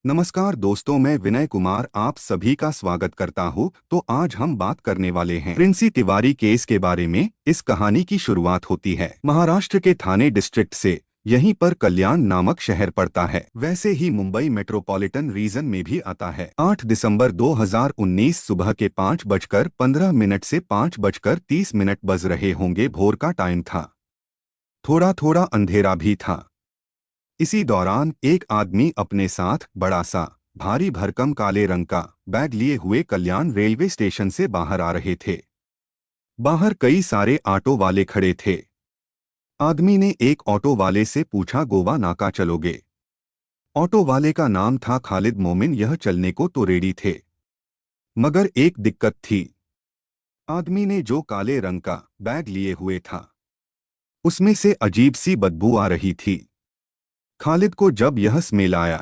नमस्कार दोस्तों, मैं विनय कुमार आप सभी का स्वागत करता हूं। तो आज हम बात करने वाले हैं प्रिंसी तिवारी केस के बारे में। इस कहानी की शुरुआत होती है महाराष्ट्र के थाने डिस्ट्रिक्ट से। यहीं पर कल्याण नामक शहर पड़ता है। वैसे ही मुंबई मेट्रोपॉलिटन रीजन में भी आता है। 8 दिसंबर 2019 सुबह के 5:15 से 5:30 बज रहे होंगे। भोर का टाइम था, थोड़ा थोड़ा अंधेरा भी था। इसी दौरान एक आदमी अपने साथ बड़ा सा भारी भरकम काले रंग का बैग लिए हुए कल्याण रेलवे स्टेशन से बाहर आ रहे थे। बाहर कई सारे ऑटो वाले खड़े थे। आदमी ने एक ऑटो वाले से पूछा, गोवा नाका चलोगे? ऑटो वाले का नाम था खालिद मोमिन। यह चलने को तो रेडी थे, मगर एक दिक्कत थी। आदमी ने जो काले रंग का बैग लिए हुए था, उसमें से अजीब सी बदबू आ रही थी। खालिद को जब यह स्मेल आया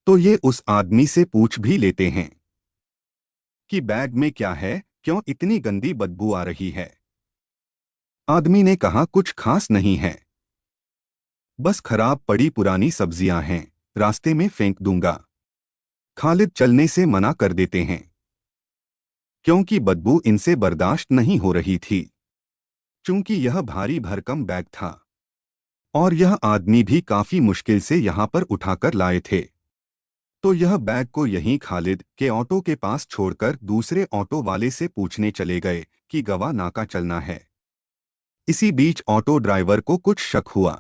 तो ये उस आदमी से पूछ भी लेते हैं कि बैग में क्या है, क्यों इतनी गंदी बदबू आ रही है। आदमी ने कहा, कुछ खास नहीं है, बस खराब पड़ी पुरानी सब्जियां हैं, रास्ते में फेंक दूंगा। खालिद चलने से मना कर देते हैं क्योंकि बदबू इनसे बर्दाश्त नहीं हो रही थी। चूंकि यह भारी भरकम बैग था और यह आदमी भी काफी मुश्किल से यहां पर उठाकर लाए थे, तो यह बैग को यहीं खालिद के ऑटो के पास छोड़कर दूसरे ऑटो वाले से पूछने चले गए कि गवा नाका चलना है। इसी बीच ऑटो ड्राइवर को कुछ शक हुआ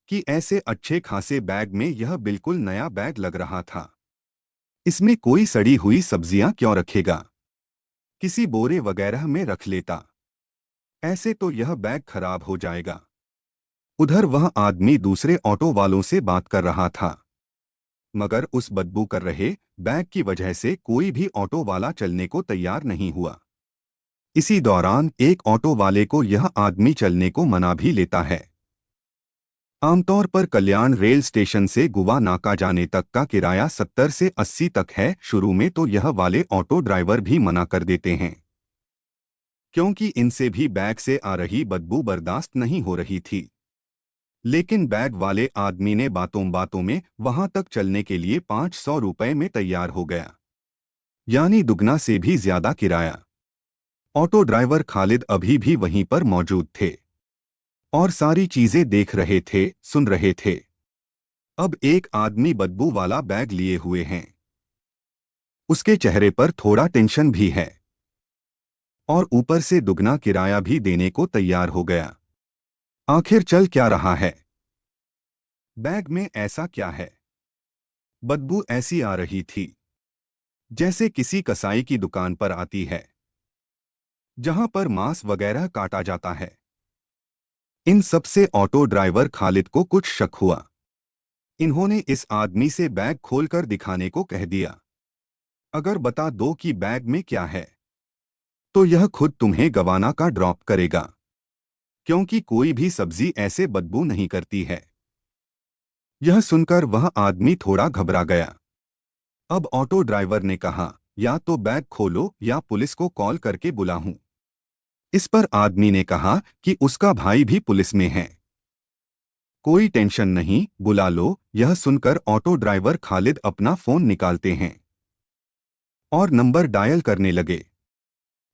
कि ऐसे अच्छे खासे बैग में यह बिल्कुल नया बैग लग रहा था। इसमें कोई सड़ी हुई सब्जियां क्यों रखेगा, किसी बोरे वगैरह में रख लेता, ऐसे तो यह बैग खराब हो जाएगा। उधर वह आदमी दूसरे ऑटो वालों से बात कर रहा था, मगर उस बदबू कर रहे बैग की वजह से कोई भी ऑटो वाला चलने को तैयार नहीं हुआ। इसी दौरान एक ऑटो वाले को यह आदमी चलने को मना भी लेता है। आमतौर पर कल्याण रेल स्टेशन से गुवा नाका जाने तक का किराया 70 से 80 तक है। शुरू में तो यह वाले ऑटो ड्राइवर भी मना कर देते हैं, क्योंकि इनसे भी बैग से आ रही बदबू बर्दाश्त नहीं हो रही थी। लेकिन बैग वाले आदमी ने बातों बातों में वहां तक चलने के लिए 500 रुपए में तैयार हो गया, यानी दुगना से भी ज्यादा किराया। ऑटो ड्राइवर खालिद अभी भी वहीं पर मौजूद थे और सारी चीजें देख रहे थे, सुन रहे थे। अब एक आदमी बदबू वाला बैग लिए हुए हैं, उसके चेहरे पर थोड़ा टेंशन भी है और ऊपर से दुगना किराया भी देने को तैयार हो गया। आखिर चल क्या रहा है? बैग में ऐसा क्या है? बदबू ऐसी आ रही थी जैसे किसी कसाई की दुकान पर आती है, जहां पर मांस वगैरह काटा जाता है। इन सब से ऑटो ड्राइवर खालिद को कुछ शक हुआ। इन्होंने इस आदमी से बैग खोलकर दिखाने को कह दिया। अगर बता दो कि बैग में क्या है, तो यह खुद तुम्हें गवाना का ड्रॉप करेगा, क्योंकि कोई भी सब्जी ऐसे बदबू नहीं करती है। यह सुनकर वह आदमी थोड़ा घबरा गया। अब ऑटो ड्राइवर ने कहा, या तो बैग खोलो या पुलिस को कॉल करके बुलाऊं। इस पर आदमी ने कहा कि उसका भाई भी पुलिस में है। कोई टेंशन नहीं, बुला लो। यह सुनकर ऑटो ड्राइवर खालिद अपना फोन निकालते हैं और नंबर डायल करने लगे।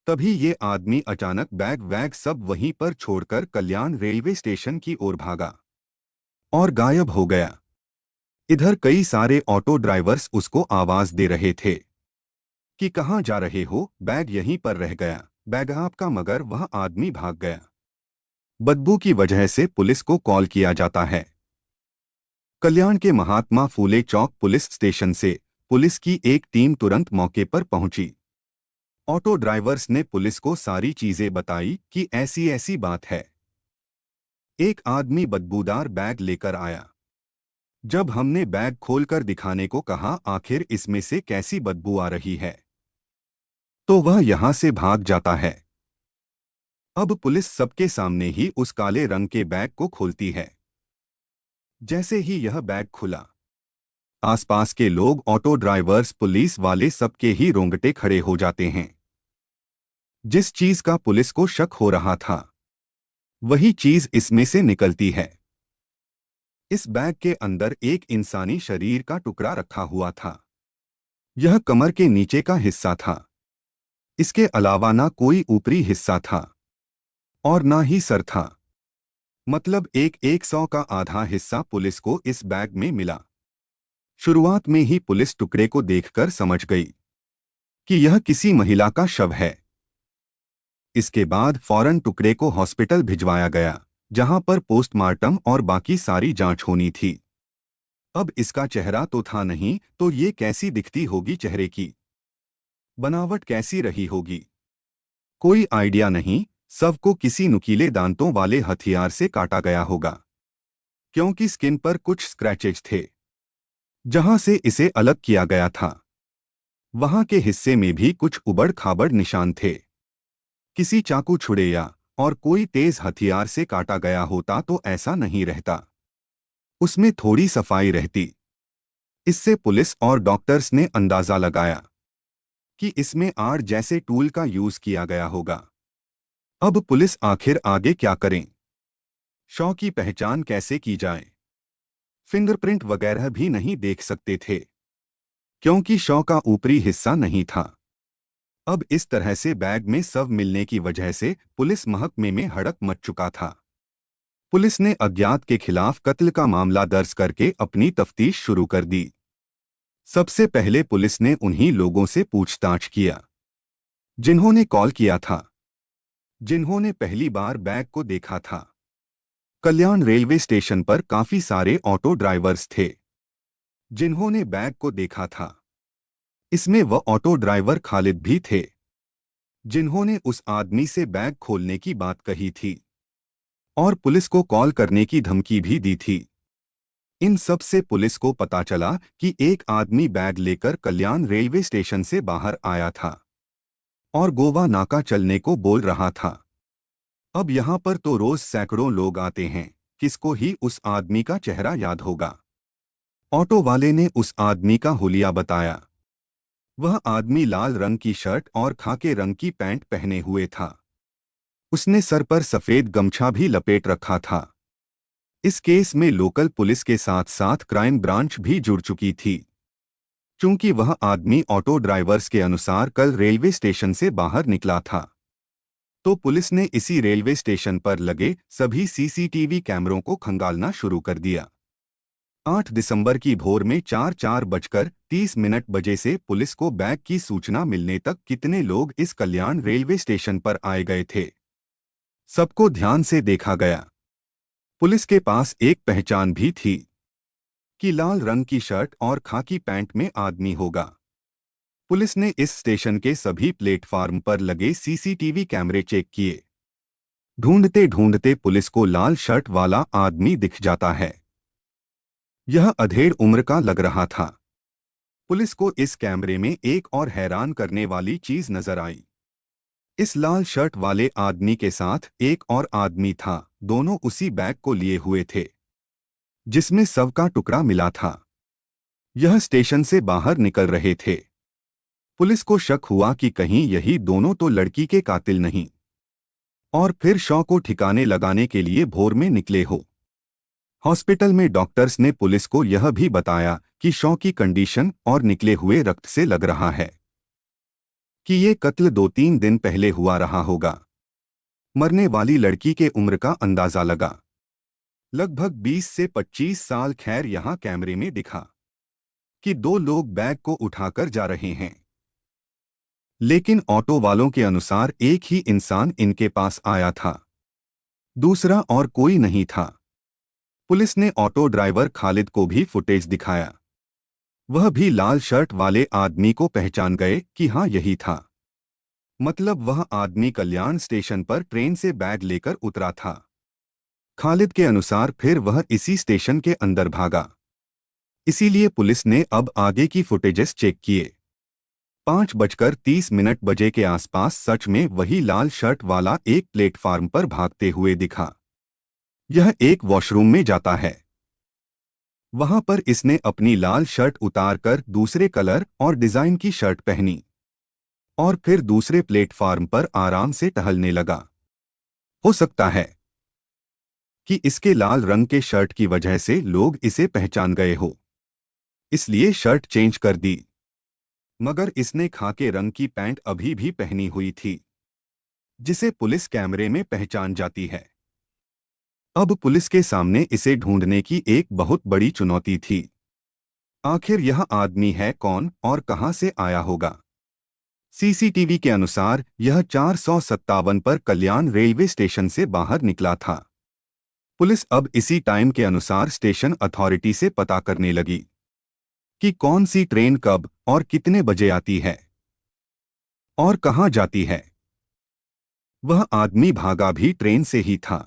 तभी ये आदमी अचानक बैग वैग सब वहीं पर छोड़कर कल्याण रेलवे स्टेशन की ओर भागा और गायब हो गया। इधर कई सारे ऑटो ड्राइवर्स उसको आवाज दे रहे थे कि कहाँ जा रहे हो, बैग यहीं पर रह गया, बैग आपका। मगर वह आदमी भाग गया। बदबू की वजह से पुलिस को कॉल किया जाता है। कल्याण के महात्मा फूले चौक पुलिस स्टेशन से पुलिस की एक टीम तुरंत मौके पर पहुंची। ऑटो ड्राइवर्स ने पुलिस को सारी चीजें बताई कि ऐसी ऐसी बात है। एक आदमी बदबूदार बैग लेकर आया। जब हमने बैग खोलकर दिखाने को कहा आखिर इसमें से कैसी बदबू आ रही है, तो वह यहां से भाग जाता है। अब पुलिस सबके सामने ही उस काले रंग के बैग को खोलती है। जैसे ही यह बैग खुला, आसपास के लोग, ऑटो ड्राइवर्स, पुलिस वाले, सबके ही रोंगटे खड़े हो जाते हैं। जिस चीज का पुलिस को शक हो रहा था, वही चीज इसमें से निकलती है। इस बैग के अंदर एक इंसानी शरीर का टुकड़ा रखा हुआ था। यह कमर के नीचे का हिस्सा था। इसके अलावा ना कोई ऊपरी हिस्सा था और ना ही सर था। मतलब एक 100 का आधा हिस्सा पुलिस को इस बैग में मिला। शुरुआत में ही पुलिस टुकड़े को देखकर समझ गई कि यह किसी महिला का शव है। इसके बाद फौरन टुकड़े को हॉस्पिटल भिजवाया गया, जहां पर पोस्टमार्टम और बाकी सारी जांच होनी थी। अब इसका चेहरा तो था नहीं, तो ये कैसी दिखती होगी, चेहरे की बनावट कैसी रही होगी, कोई आइडिया नहीं। सबको किसी नुकीले दांतों वाले हथियार से काटा गया होगा, क्योंकि स्किन पर कुछ स्क्रैचेज थे जहां से इसे अलग किया गया था। वहां के हिस्से में भी कुछ उबड़ खाबड़ निशान थे। किसी चाकू छुड़ैया और कोई तेज हथियार से काटा गया होता तो ऐसा नहीं रहता, उसमें थोड़ी सफाई रहती। इससे पुलिस और डॉक्टर्स ने अंदाजा लगाया कि इसमें आड़ जैसे टूल का यूज किया गया होगा। अब पुलिस आखिर आगे क्या करें? शव की पहचान कैसे की जाए? फिंगरप्रिंट वगैरह भी नहीं देख सकते थे, क्योंकि शव का ऊपरी हिस्सा नहीं था। अब इस तरह से बैग में शव मिलने की वजह से पुलिस महकमे में हड़क मच चुका था। पुलिस ने अज्ञात के खिलाफ कत्ल का मामला दर्ज करके अपनी तफ्तीश शुरू कर दी। सबसे पहले पुलिस ने उन्हीं लोगों से पूछताछ किया जिन्होंने कॉल किया था, जिन्होंने पहली बार बैग को देखा था। कल्याण रेलवे स्टेशन पर काफी सारे ऑटो ड्राइवर्स थे जिन्होंने बैग को देखा था। इसमें वह ऑटो ड्राइवर खालिद भी थे जिन्होंने उस आदमी से बैग खोलने की बात कही थी और पुलिस को कॉल करने की धमकी भी दी थी। इन सब से पुलिस को पता चला कि एक आदमी बैग लेकर कल्याण रेलवे स्टेशन से बाहर आया था और गोवा नाका चलने को बोल रहा था। अब यहां पर तो रोज सैकड़ों लोग आते हैं, किसको ही उस आदमी का चेहरा याद होगा। ऑटो वाले ने उस आदमी का हुलिया बताया। वह आदमी लाल रंग की शर्ट और खाके रंग की पैंट पहने हुए था। उसने सर पर सफेद गमछा भी लपेट रखा था। इस केस में लोकल पुलिस के साथ साथ क्राइम ब्रांच भी जुड़ चुकी थी। चूंकि वह आदमी ऑटो ड्राइवर्स के अनुसार कल रेलवे स्टेशन से बाहर निकला था, तो पुलिस ने इसी रेलवे स्टेशन पर लगे सभी सीसीटीवी कैमरों को खंगालना शुरू कर दिया। 8 दिसंबर की भोर में 4:30 बजे से पुलिस को बैग की सूचना मिलने तक कितने लोग इस कल्याण रेलवे स्टेशन पर आए गए थे, सबको ध्यान से देखा गया। पुलिस के पास एक पहचान भी थी कि लाल रंग की शर्ट और खाकी पैंट में आदमी होगा। पुलिस ने इस स्टेशन के सभी प्लेटफार्म पर लगे सीसीटीवी कैमरे चेक किए। ढूंढते ढूंढते पुलिस को लाल शर्ट वाला आदमी दिख जाता है। यह अधेड़ उम्र का लग रहा था। पुलिस को इस कैमरे में एक और हैरान करने वाली चीज नजर आई। इस लाल शर्ट वाले आदमी के साथ एक और आदमी था, दोनों उसी बैग को लिए हुए थे जिसमें शव का टुकड़ा मिला था। यह स्टेशन से बाहर निकल रहे थे। पुलिस को शक हुआ कि कहीं यही दोनों तो लड़की के कातिल नहीं और फिर शव को ठिकाने लगाने के लिए भोर में निकले हो। हॉस्पिटल में डॉक्टर्स ने पुलिस को यह भी बताया कि शव की कंडीशन और निकले हुए रक्त से लग रहा है कि ये कत्ल 2-3 दिन पहले हुआ रहा होगा। मरने वाली लड़की के उम्र का अंदाजा लगा, लगभग 20 से 25 साल। खैर यहां कैमरे में दिखा कि 2 लोग बैग को उठाकर जा रहे हैं, लेकिन ऑटो वालों के अनुसार एक ही इंसान इनके पास आया था, दूसरा और कोई नहीं था। पुलिस ने ऑटो ड्राइवर खालिद को भी फुटेज दिखाया। वह भी लाल शर्ट वाले आदमी को पहचान गए कि हाँ यही था। मतलब वह आदमी कल्याण स्टेशन पर ट्रेन से बैग लेकर उतरा था। खालिद के अनुसार फिर वह इसी स्टेशन के अंदर भागा। इसीलिए पुलिस ने अब आगे की फुटेजेस चेक किए। 5:30 बजे के आसपास सच में वही लाल शर्ट वाला एक प्लेटफार्म पर भागते हुए दिखा। यह एक वॉशरूम में जाता है। वहां पर इसने अपनी लाल शर्ट उतारकर दूसरे कलर और डिजाइन की शर्ट पहनी और फिर दूसरे प्लेटफार्म पर आराम से टहलने लगा। हो सकता है कि इसके लाल रंग के शर्ट की वजह से लोग इसे पहचान गए हो, इसलिए शर्ट चेंज कर दी। मगर इसने खाके रंग की पैंट अभी भी पहनी हुई थी, जिसे पुलिस कैमरे में पहचान जाती है। अब पुलिस के सामने इसे ढूंढने की एक बहुत बड़ी चुनौती थी। आखिर यह आदमी है कौन और कहां से आया होगा? सीसीटीवी के अनुसार यह 457 पर कल्याण रेलवे स्टेशन से बाहर निकला था। पुलिस अब इसी टाइम के अनुसार स्टेशन अथॉरिटी से पता करने लगी कि कौन सी ट्रेन कब और कितने बजे आती है और कहां जाती है। वह आदमी भागा भी ट्रेन से ही था।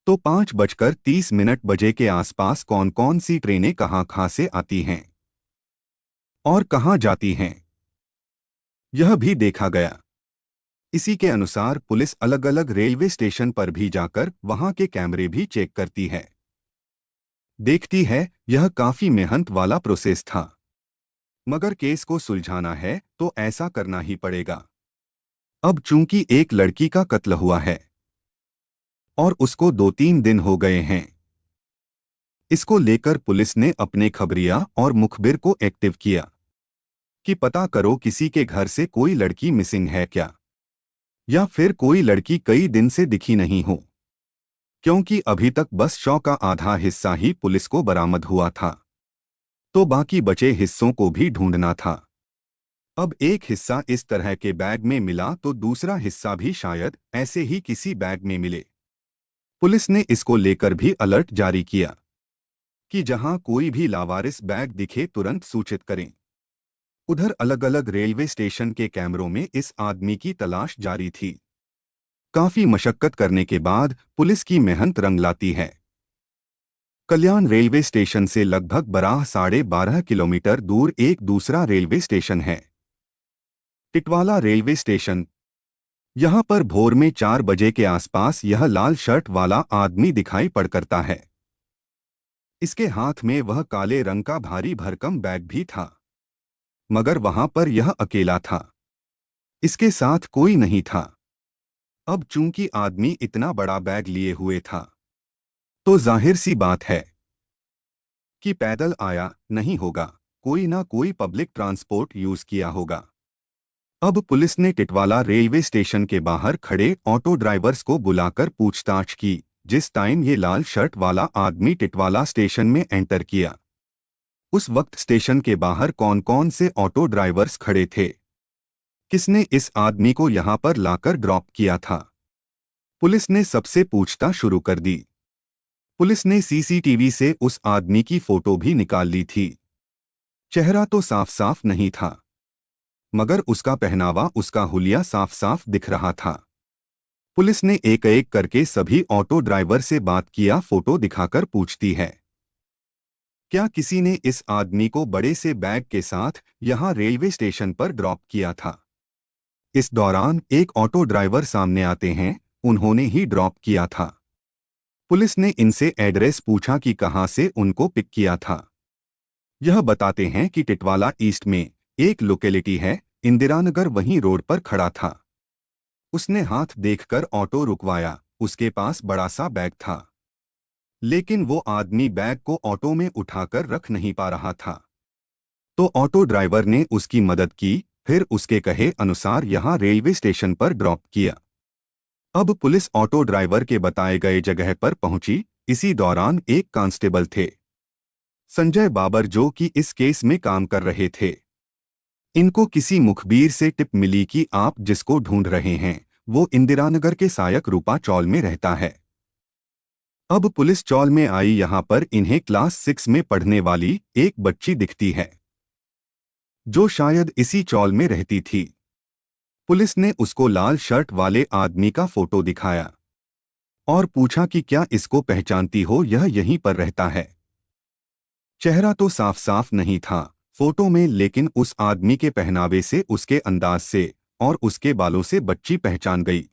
तो 5:30 बजे के आसपास कौन कौन सी ट्रेनें कहां से आती हैं और कहां जाती हैं, यह भी देखा गया। इसी के अनुसार पुलिस अलग अलग रेलवे स्टेशन पर भी जाकर वहां के कैमरे भी चेक करती है, देखती है। यह काफी मेहनत वाला प्रोसेस था, मगर केस को सुलझाना है तो ऐसा करना ही पड़ेगा। अब चूंकि एक लड़की का कत्ल हुआ है और उसको 2-3 दिन हो गए हैं, इसको लेकर पुलिस ने अपने खबरिया और मुखबिर को एक्टिव किया कि पता करो किसी के घर से कोई लड़की मिसिंग है क्या, या फिर कोई लड़की कई दिन से दिखी नहीं हो। क्योंकि अभी तक बस शव का आधा हिस्सा ही पुलिस को बरामद हुआ था, तो बाकी बचे हिस्सों को भी ढूंढना था। अब एक हिस्सा इस तरह के बैग में मिला तो दूसरा हिस्सा भी शायद ऐसे ही किसी बैग में मिले। पुलिस ने इसको लेकर भी अलर्ट जारी किया कि जहां कोई भी लावारिस बैग दिखे तुरंत सूचित करें। उधर अलग अलग रेलवे स्टेशन के कैमरों में इस आदमी की तलाश जारी थी। काफी मशक्कत करने के बाद पुलिस की मेहनत रंग लाती है। कल्याण रेलवे स्टेशन से लगभग 12.5 किलोमीटर दूर एक दूसरा रेलवे स्टेशन है, टिटवाला रेलवे स्टेशन। यहां पर भोर में 4 बजे के आसपास यह लाल शर्ट वाला आदमी दिखाई पड़ करता है। इसके हाथ में वह काले रंग का भारी भरकम बैग भी था, मगर वहां पर यह अकेला था, इसके साथ कोई नहीं था। अब चूंकि आदमी इतना बड़ा बैग लिए हुए था, तो जाहिर सी बात है कि पैदल आया नहीं होगा, कोई ना कोई पब्लिक ट्रांसपोर्ट यूज किया होगा। अब पुलिस ने टिटवाला रेलवे स्टेशन के बाहर खड़े ऑटो ड्राइवर्स को बुलाकर पूछताछ की। जिस टाइम ये लाल शर्ट वाला आदमी टिटवाला स्टेशन में एंटर किया, उस वक्त स्टेशन के बाहर कौन कौन से ऑटो ड्राइवर्स खड़े थे, किसने इस आदमी को यहां पर लाकर ड्रॉप किया था, पुलिस ने सबसे पूछताछ शुरू कर दी। पुलिस ने सीसीटीवी से उस आदमी की फोटो भी निकाल ली थी। चेहरा तो साफ साफ नहीं था, मगर उसका पहनावा, उसका हुलिया साफ साफ दिख रहा था। पुलिस ने एक एक करके सभी ऑटो ड्राइवर से बात किया, फोटो दिखाकर पूछती है क्या किसी ने इस आदमी को बड़े से बैग के साथ यहां रेलवे स्टेशन पर ड्रॉप किया था। इस दौरान एक ऑटो ड्राइवर सामने आते हैं, उन्होंने ही ड्रॉप किया था। पुलिस ने इनसे एड्रेस पूछा कि कहां से उनको पिक किया था। यह बताते हैं कि टिटवाला ईस्ट में एक लोकेलिटी है इंदिरानगर, वहीं रोड पर खड़ा था। उसने हाथ देखकर ऑटो रुकवाया, उसके पास बड़ा सा बैग था, लेकिन वो आदमी बैग को ऑटो में उठाकर रख नहीं पा रहा था। तो ऑटो ड्राइवर ने उसकी मदद की, फिर उसके कहे अनुसार यहां रेलवे स्टेशन पर ड्रॉप किया। अब पुलिस ऑटो ड्राइवर के बताए गए जगह पर पहुंची। इसी दौरान एक कांस्टेबल थे, संजय बाबर, जो कि इस केस में काम कर रहे थे। इनको किसी मुखबिर से टिप मिली कि आप जिसको ढूंढ रहे हैं वो इंदिरानगर के सायक रूपा चौल में रहता है। अब पुलिस चौल में आई। यहां पर इन्हें क्लास 6 में पढ़ने वाली एक बच्ची दिखती है, जो शायद इसी चौल में रहती थी। पुलिस ने उसको लाल शर्ट वाले आदमी का फोटो दिखाया और पूछा कि क्या इसको पहचानती हो, यह यहीं पर रहता है। चेहरा तो साफ साफ नहीं था फोटो में, लेकिन उस आदमी के पहनावे से, उसके अंदाज से और उसके बालों से बच्ची पहचान गई।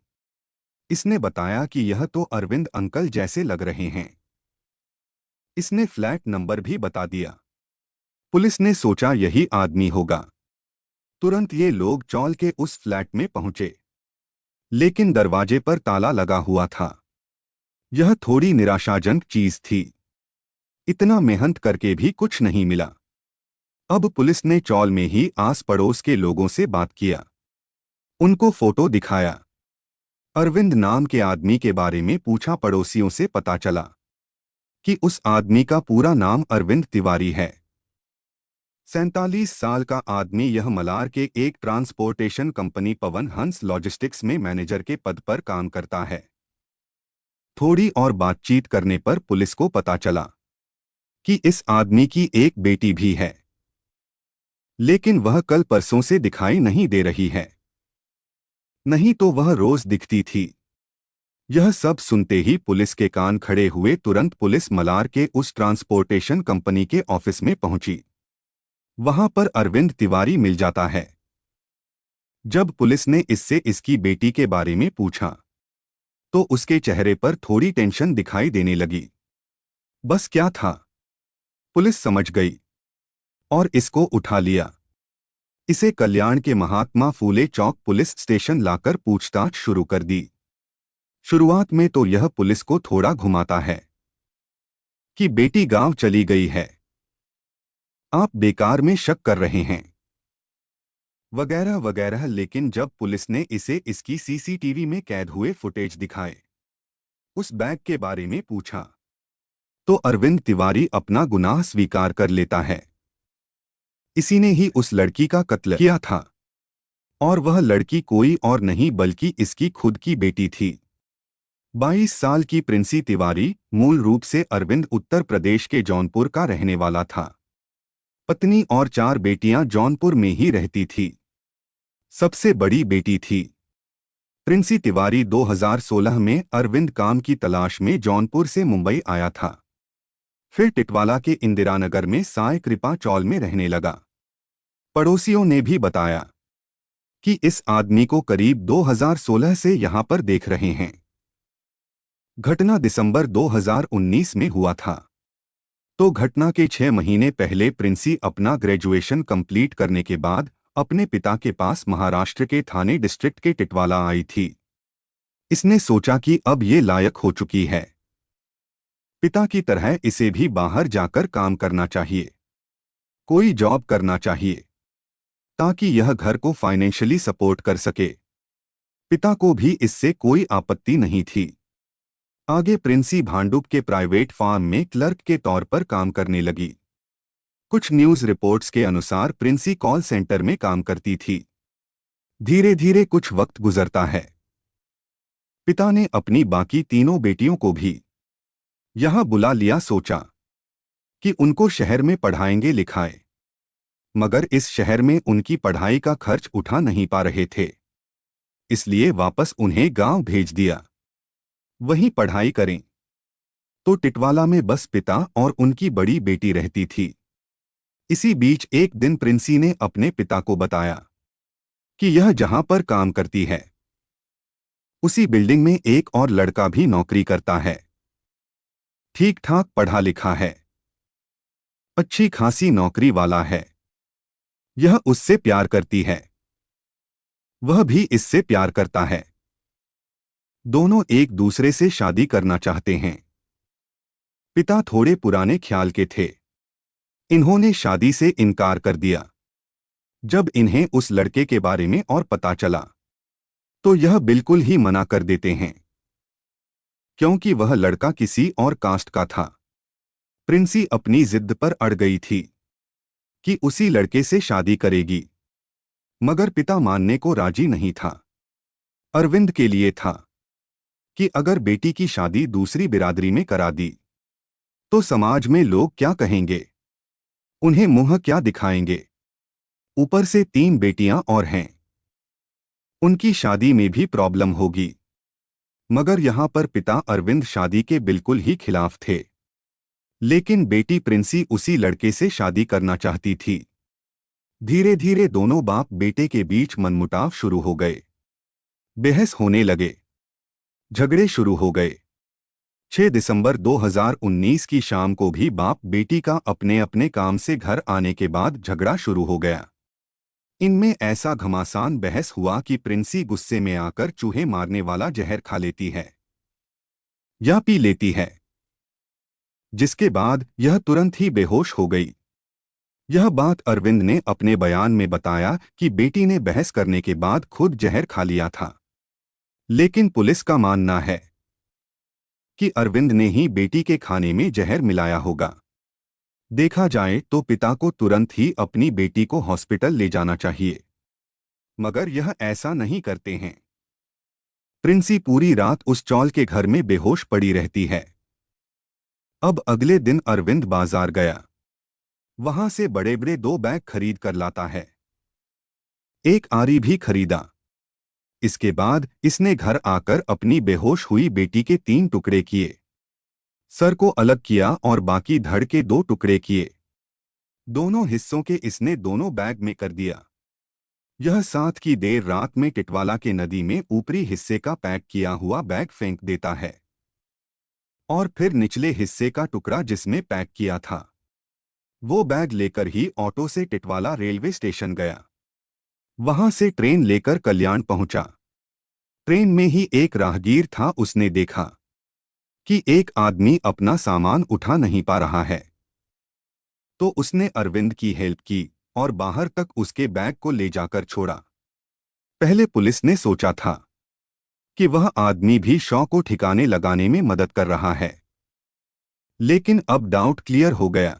इसने बताया कि यह तो अरविंद अंकल जैसे लग रहे हैं। इसने फ्लैट नंबर भी बता दिया। पुलिस ने सोचा यही आदमी होगा। तुरंत ये लोग चौल के उस फ्लैट में पहुंचे, लेकिन दरवाजे पर ताला लगा हुआ था। यह थोड़ी निराशाजनक चीज थी। इतना मेहनत करके भी कुछ नहीं मिला। अब पुलिस ने चौल में ही आस पड़ोस के लोगों से बात किया, उनको फोटो दिखाया, अरविंद नाम के आदमी के बारे में पूछा। पड़ोसियों से पता चला कि उस आदमी का पूरा नाम अरविंद तिवारी है। 47 साल का आदमी यह मलार के एक transportation company Pawan Hans logistics में मैनेजर के पद पर काम करता है। थोड़ी और बातचीत करने पर पुलिस को पता चला कि इस आदमी की एक बेटी भी है, लेकिन वह कल परसों से दिखाई नहीं दे रही है। नहीं तो वह रोज दिखती थी। यह सब सुनते ही पुलिस के कान खड़े हुए। तुरंत पुलिस मलार के उस ट्रांसपोर्टेशन कंपनी के ऑफिस में पहुंची। वहां पर अरविंद तिवारी मिल जाता है। जब पुलिस ने इससे इसकी बेटी के बारे में पूछा तो उसके चेहरे पर थोड़ी टेंशन दिखाई देने लगी। बस क्या था, पुलिस समझ गई और इसको उठा लिया। इसे कल्याण के महात्मा फूले चौक पुलिस स्टेशन लाकर पूछताछ शुरू कर दी। शुरुआत में तो यह पुलिस को थोड़ा घुमाता है कि बेटी गांव चली गई है, आप बेकार में शक कर रहे हैं, वगैरह वगैरह। लेकिन जब पुलिस ने इसे इसकी सीसीटीवी में कैद हुए फुटेज दिखाए, उस बैग के बारे में पूछा, तो अरविंद तिवारी अपना गुनाह स्वीकार कर लेता है। इसी ने ही उस लड़की का कत्ल किया था और वह लड़की कोई और नहीं बल्कि इसकी खुद की बेटी थी। 22 साल की प्रिंसी तिवारी मूल रूप से अरविंद उत्तर प्रदेश के जौनपुर का रहने वाला था। पत्नी और 4 बेटियां जौनपुर में ही रहती थी। सबसे बड़ी बेटी थी प्रिंसी तिवारी। 2016 में अरविंद काम की तलाश में जौनपुर से मुंबई आया था। फिर टिटवाला के इंदिरानगर में साय कृपा चौल में रहने लगा। पड़ोसियों ने भी बताया कि इस आदमी को करीब 2016 से यहां पर देख रहे हैं। घटना दिसंबर 2019 में हुआ था। तो घटना के 6 महीने पहले प्रिंसी अपना ग्रेजुएशन कंप्लीट करने के बाद अपने पिता के पास महाराष्ट्र के थाने डिस्ट्रिक्ट के टिटवाला आई थी। इसने सोचा कि अब ये लायक हो चुकी है, पिता की तरह इसे भी बाहर जाकर काम करना चाहिए, कोई जॉब करना चाहिए ताकि यह घर को फाइनेंशियली सपोर्ट कर सके। पिता को भी इससे कोई आपत्ति नहीं थी। आगे प्रिंसी भांडुप के प्राइवेट फार्म में क्लर्क के तौर पर काम करने लगी। कुछ न्यूज रिपोर्ट्स के अनुसार प्रिंसी कॉल सेंटर में काम करती थी। धीरे धीरे कुछ वक्त गुजरता है। पिता ने अपनी बाकी तीनों बेटियों को भी यहां बुला लिया। सोचा कि उनको शहर में पढ़ाएंगे लिखाए, मगर इस शहर में उनकी पढ़ाई का खर्च उठा नहीं पा रहे थे, इसलिए वापस उन्हें गांव भेज दिया, वहीं पढ़ाई करें। तो टिटवाला में बस पिता और उनकी बड़ी बेटी रहती थी। इसी बीच एक दिन प्रिंसी ने अपने पिता को बताया कि यह जहां पर काम करती है उसी बिल्डिंग में एक और लड़का भी नौकरी करता है, ठीक ठाक पढ़ा लिखा है, अच्छी खासी नौकरी वाला है। यह उससे प्यार करती है, वह भी इससे प्यार करता है। दोनों एक दूसरे से शादी करना चाहते हैं। पिता थोड़े पुराने ख्याल के थे, इन्होंने शादी से इनकार कर दिया। जब इन्हें उस लड़के के बारे में और पता चला तो यह बिल्कुल ही मना कर देते हैं, क्योंकि वह लड़का किसी और कास्ट का था। प्रिंसी अपनी जिद पर अड़ गई थी कि उसी लड़के से शादी करेगी, मगर पिता मानने को राजी नहीं था। अरविंद के लिए था कि अगर बेटी की शादी दूसरी बिरादरी में करा दी तो समाज में लोग क्या कहेंगे, उन्हें मुंह क्या दिखाएंगे। ऊपर से 3 बेटियां और हैं, उनकी शादी में भी प्रॉब्लम होगी। मगर यहां पर पिता अरविंद शादी के बिल्कुल ही खिलाफ थे, लेकिन बेटी प्रिंसी उसी लड़के से शादी करना चाहती थी। धीरे धीरे दोनों बाप बेटे के बीच मनमुटाव शुरू हो गए, बहस होने लगे, झगड़े शुरू हो गए। 6 दिसंबर 2019 की शाम को भी बाप बेटी का अपने अपने काम से घर आने के बाद झगड़ा शुरू हो गया। इनमें ऐसा घमासान बहस हुआ कि प्रिंसी गुस्से में आकर चूहे मारने वाला जहर खा लेती है। या पी लेती है, जिसके बाद यह तुरंत ही बेहोश हो गई। यह बात अरविंद ने अपने बयान में बताया कि बेटी ने बहस करने के बाद खुद जहर खा लिया था। लेकिन पुलिस का मानना है कि अरविंद ने ही बेटी के खाने में जहर मिलाया होगा। देखा जाए तो पिता को तुरंत ही अपनी बेटी को हॉस्पिटल ले जाना चाहिए, मगर यह ऐसा नहीं करते हैं। प्रिंसी पूरी रात उस चौल के घर में बेहोश पड़ी रहती है। अब अगले दिन अरविंद बाजार गया। वहां से बड़े बड़े 2 बैग खरीद कर लाता है। एक आरी भी खरीदा। इसके बाद इसने घर आकर अपनी बेहोश हुई बेटी के 3 टुकड़े किए। सर को अलग किया और बाकी धड़ के 2 टुकड़े किए। दोनों हिस्सों के इसने दोनों बैग में कर दिया। यह साथ की देर रात में टिटवाला के नदी में ऊपरी हिस्से का पैक किया हुआ बैग फेंक देता है और फिर निचले हिस्से का टुकड़ा जिसमें पैक किया था वो बैग लेकर ही ऑटो से टिटवाला रेलवे स्टेशन गया। वहां से ट्रेन लेकर कल्याण पहुंचा। ट्रेन में ही एक राहगीर था। उसने देखा कि एक आदमी अपना सामान उठा नहीं पा रहा है, तो उसने अरविंद की हेल्प की और बाहर तक उसके बैग को ले जाकर छोड़ा। पहले पुलिस ने सोचा था कि वह आदमी भी शव को ठिकाने लगाने में मदद कर रहा है, लेकिन अब डाउट क्लियर हो गया।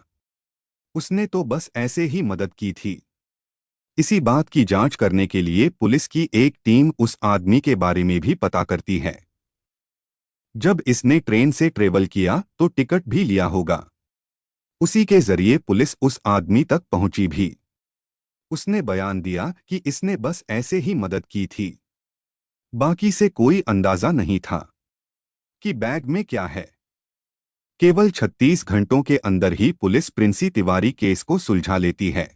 उसने तो बस ऐसे ही मदद की थी। इसी बात की जांच करने के लिए पुलिस की एक टीम उस आदमी के बारे में भी पता करती है। जब इसने ट्रेन से ट्रेवल किया तो टिकट भी लिया होगा। उसी के जरिए पुलिस उस आदमी तक पहुंची भी। उसने बयान दिया कि इसने बस ऐसे ही मदद की थी। बाकी से कोई अंदाजा नहीं था कि बैग में क्या है। केवल 36 घंटों के अंदर ही पुलिस प्रिंसी तिवारी केस को सुलझा लेती है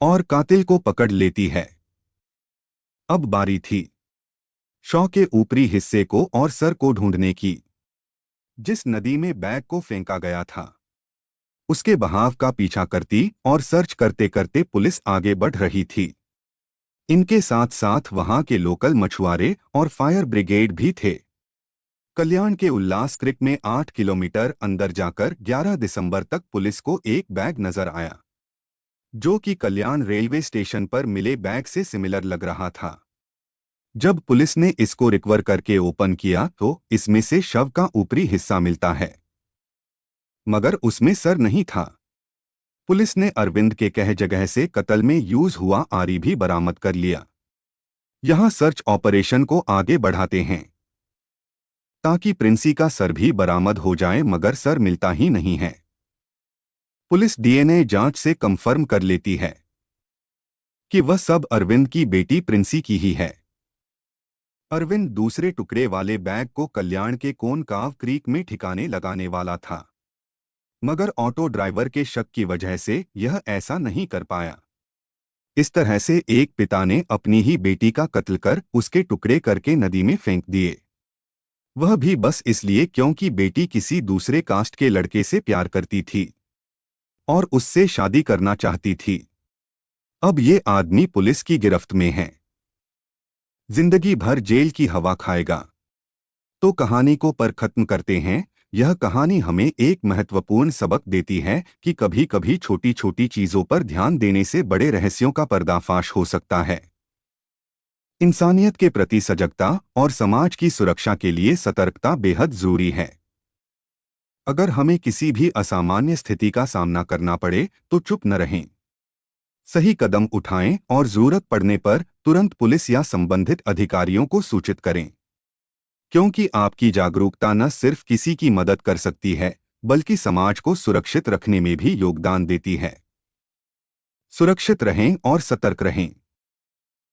और कातिल को पकड़ लेती है। अब बारी थी शव के ऊपरी हिस्से को और सर को ढूंढने की। जिस नदी में बैग को फेंका गया था उसके बहाव का पीछा करती और सर्च करते करते पुलिस आगे बढ़ रही थी। इनके साथ साथ वहां के लोकल मछुआरे और फायर ब्रिगेड भी थे। कल्याण के उल्लास क्रिक में 8 किलोमीटर अंदर जाकर 11 दिसंबर तक पुलिस को एक बैग नजर आया, जो कि कल्याण रेलवे स्टेशन पर मिले बैग से सिमिलर लग रहा था। जब पुलिस ने इसको रिकवर करके ओपन किया तो इसमें से शव का ऊपरी हिस्सा मिलता है, मगर उसमें सर नहीं था। पुलिस ने अरविंद के कह जगह से कत्ल में यूज हुआ आरी भी बरामद कर लिया। यहां सर्च ऑपरेशन को आगे बढ़ाते हैं ताकि प्रिंसी का सर भी बरामद हो जाए, मगर सर मिलता ही नहीं है। पुलिस डीएनए जांच से कंफर्म कर लेती है कि वह सब अरविंद की बेटी प्रिंसी की ही है। अरविंद दूसरे टुकड़े वाले बैग को कल्याण के कोनकाव क्रीक में ठिकाने लगाने वाला था, मगर ऑटो ड्राइवर के शक की वजह से यह ऐसा नहीं कर पाया। इस तरह से एक पिता ने अपनी ही बेटी का कत्ल कर उसके टुकड़े करके नदी में फेंक दिए, वह भी बस इसलिए क्योंकि बेटी किसी दूसरे कास्ट के लड़के से प्यार करती थी और उससे शादी करना चाहती थी। अब ये आदमी पुलिस की गिरफ्त में है, जिंदगी भर जेल की हवा खाएगा। तो कहानी को पर खत्म करते हैं। यह कहानी हमें एक महत्वपूर्ण सबक देती है कि कभी कभी छोटी छोटी चीजों पर ध्यान देने से बड़े रहस्यों का पर्दाफाश हो सकता है। इंसानियत के प्रति सजगता और समाज की सुरक्षा के लिए सतर्कता बेहद जरूरी है। अगर हमें किसी भी असामान्य स्थिति का सामना करना पड़े तो चुप न रहें, सही कदम उठाएं और जरूरत पड़ने पर तुरंत पुलिस या संबंधित अधिकारियों को सूचित करें, क्योंकि आपकी जागरूकता न सिर्फ किसी की मदद कर सकती है बल्कि समाज को सुरक्षित रखने में भी योगदान देती है। सुरक्षित रहें और सतर्क रहें।